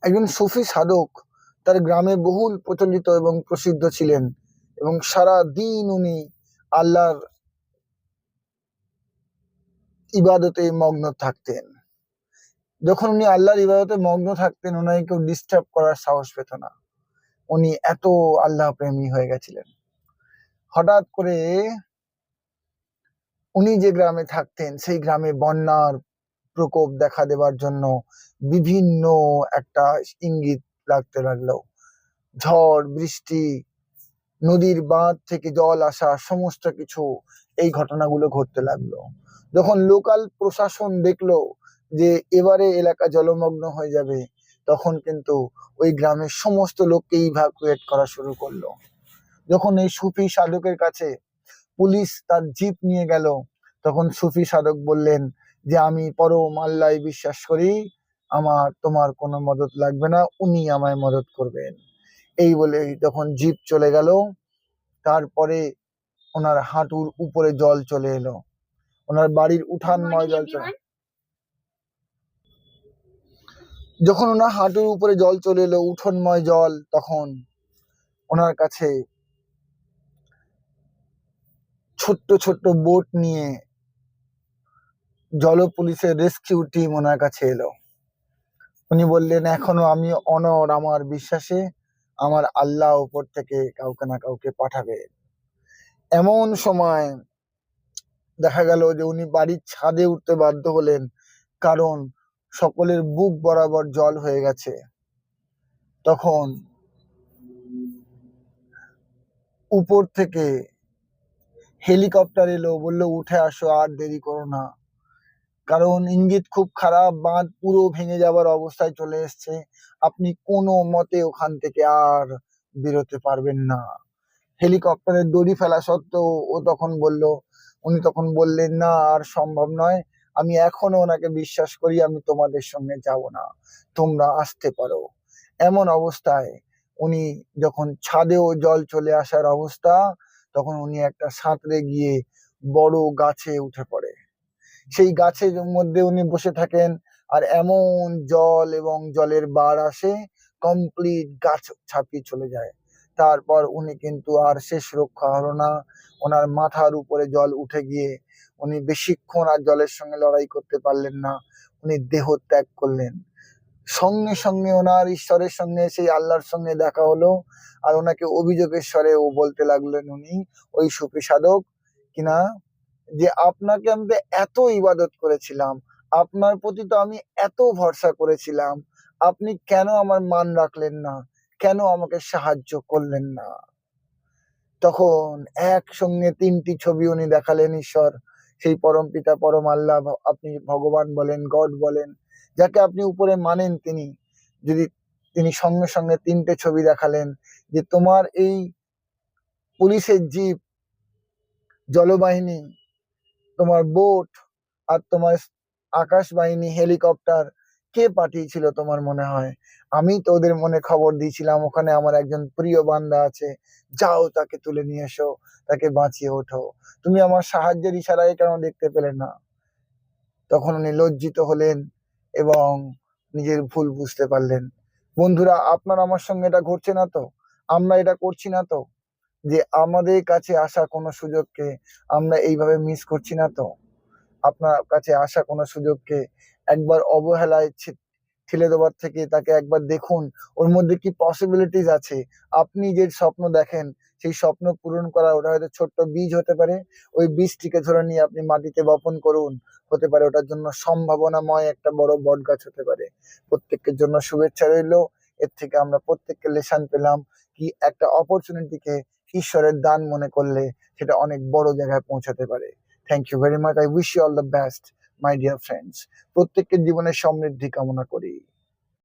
একজন সুফি সাধক তার গ্রামে বহুল প্রচলিত এবং প্রসিদ্ধ ছিলেন এবং সারা দিন উনি আল্লাহর ইবাদতে মগ্ন থাকতেন। যখন উনি আল্লাহর ইবাদতে মগ্ন থাকতেন, ওনাকে কেউ ডিস্টার্ব করার সাহস পেত না। উনি এত আল্লাহ প্রেমী হয়ে গেছিলেন। হঠাৎ করে উনি যে গ্রামে থাকতেন সেই গ্রামে বন্যার প্রকোপ দেখা দেবার জন্য বিভিন্ন একটা ইঙ্গিত লাগতে লাগলো। ঝড় বৃষ্টি, নদীর বাঁধ থেকে জল আসা, সমস্ত কিছু এই ঘটনাগুলো ঘটতে লাগলো। যখন লোকাল প্রশাসন দেখলো যে এবারে এলাকা জলমগ্ন হয়ে যাবে, তখন কিন্তু ওই গ্রামের সমস্ত লোককে ইভাকুয়েট করা শুরু করলো। যখন এই সুফি সাধকের কাছে পুলিশ তার জিপ নিয়ে গেল, তখন সুফি সাধক বললেন যে আমি পরম আল্লাহ বিশ্বাস করি, আমার তোমার কোনো মদত লাগবে না, উনি আমায় মদত করবেন। এই বলে যখন জিপ চলে গেল, তারপরে ওনার হাঁটুর উপরে জল চলে এলো, ওনার বাড়ির উঠানময় জল চলে। যখন ওনার হাঁটুর উপরে জল চলে এলো, উঠোনময় জল, তখন ওনার কাছে ছোট্ট ছোট্ট বোট নিয়ে জল পুলিশের রেস্কিউ টিম ওনার কাছে এলো। উনি বললেন এখনো আমি অনড় আমার বিশ্বাসে, আমার আল্লাহ উপর থেকে কাউকে না কাউকে পাঠাবে। এমন সময় দেখা গেল যে উনি বাড়ির ছাদে উঠতে বাধ্য হলেন, কারণ সকলের বুক বরাবর জল হয়ে গেছে। তখন উপর থেকে হেলিকপ্টার এলো, বললো উঠে আসো, আর দেরি করো না, কারণ ইঙ্গিত খুব খারাপ, বাঁধ পুরো ভেঙে যাবার অবস্থায় চলে এসছে, আপনি কোনো মতে ওখান থেকে আর বেরোতে পারবেন না। হেলিকপ্টারের দড়ি ফেলা সত্ত্বেও উনি তখন বললেন না, আর সম্ভব নয়, আমি এখনো ওনাকে বিশ্বাস করি, আমি তোমাদের সঙ্গে যাব না, তোমরা আসতে পারো। এমন অবস্থায় উনি যখন ছাদেও জল চলে আসার অবস্থা, তখন উনি একটা সাঁতরে গিয়ে বড় গাছে উঠে পড়ে। সেই গাছের মধ্যে উনি বসে থাকেন, আর এমন জল এবং জলের বার আসে, কমপ্লিট গাছ ছাপিয়ে চলে যায়। তারপর উনি কিন্তু আর শেষ রক্ষা হলো না, ওনার মাথার উপরে জল উঠে গিয়ে উনি বেশিক্ষণ আর জলের সঙ্গে লড়াই করতে পারলেন না, উনি দেহ ত্যাগ করলেন। সঙ্গে সঙ্গে ওনার ঈশ্বরের সঙ্গে, সেই আল্লাহর সঙ্গে দেখা হলো, আর ওনাকে অভিযোগের স্বরে ও বলতে লাগলেন, উনি ওই সুফি সাধক কিনা, যে আপনাকে আমি তো এত ইবাদত করেছিলাম, আপনার প্রতি তো আমি এত ভরসা করেছিলাম, আপনি কেন আমার মান রাখলেন না, কেন আমাকে সাহায্য করলেন না? তখন একসঙ্গে তিনটি ছবি উনি দেখালেন ঈশ্বর, সেই পরম পিতা, পরম আল্লাহ, আপনি ভগবান বলেন, গড বলেন, যাকে আপনি উপরে মানেন, তিনি সঙ্গে সঙ্গে তিনটে ছবি দেখালেন, যে তোমার এই পুলিশের জিপ, জলবাহিনী, তোমার বোট, আর তোমার আকাশ বাহিনী হেলিকপ্টার কে পাঠিয়েছিল তোমার মনে হয়? আমি তো ওদের মনে খবর দিয়েছিলাম, ওখানে আমার একজন প্রিয় বান্দা আছে, যাও তাকে তুলে নিয়ে এসো, তাকে বাঁচিয়ে ওঠো, তুমি আমার সাহায্যের ইশারায় কেন দেখতে পেলে না? তখন উনি লজ্জিত হলেন এবং নিজের ভুল বুঝতে পারলেন। বন্ধুরা, আপনার আমার সঙ্গে এটা ঘটছে না তো? আমরা এটা করছি না তো, যে আমাদের কাছে আসা কোনো সুযোগকে আমরা এইভাবে মিস করছি না তো? আপনার কাছে আসা কোনো সুযোগকে একবার অবহেলায় ঠেলে দেওয়ার থেকে তাকে একবার দেখুন, ওর মধ্যে কি পসিবিলিটিস আছে। আপনি যে স্বপ্ন দেখেন, সেই স্বপ্ন পূরণ করা, ওটা হয়তো ছোট্ট বীজ হতে পারে, ওই বীজটিকে ধরে নিয়ে আপনি মাটিতে বপন করুন, হতে পারে ওটার জন্য সম্ভাবনাময় একটা বড় বট গাছ হতে পারে। প্রত্যেকের জন্য শুভেচ্ছা রইল। এর থেকে আমরা প্রত্যেককে লেসন পেলাম, কি একটা অপরচুনিটিকে ঈশ্বরের দান মনে করলে সেটা অনেক বড় জায়গায় পৌঁছাতে পারে। Thank you very much. I wish you all the best my dear friends. প্রত্যেকের জীবনে সমৃদ্ধি কামনা করি।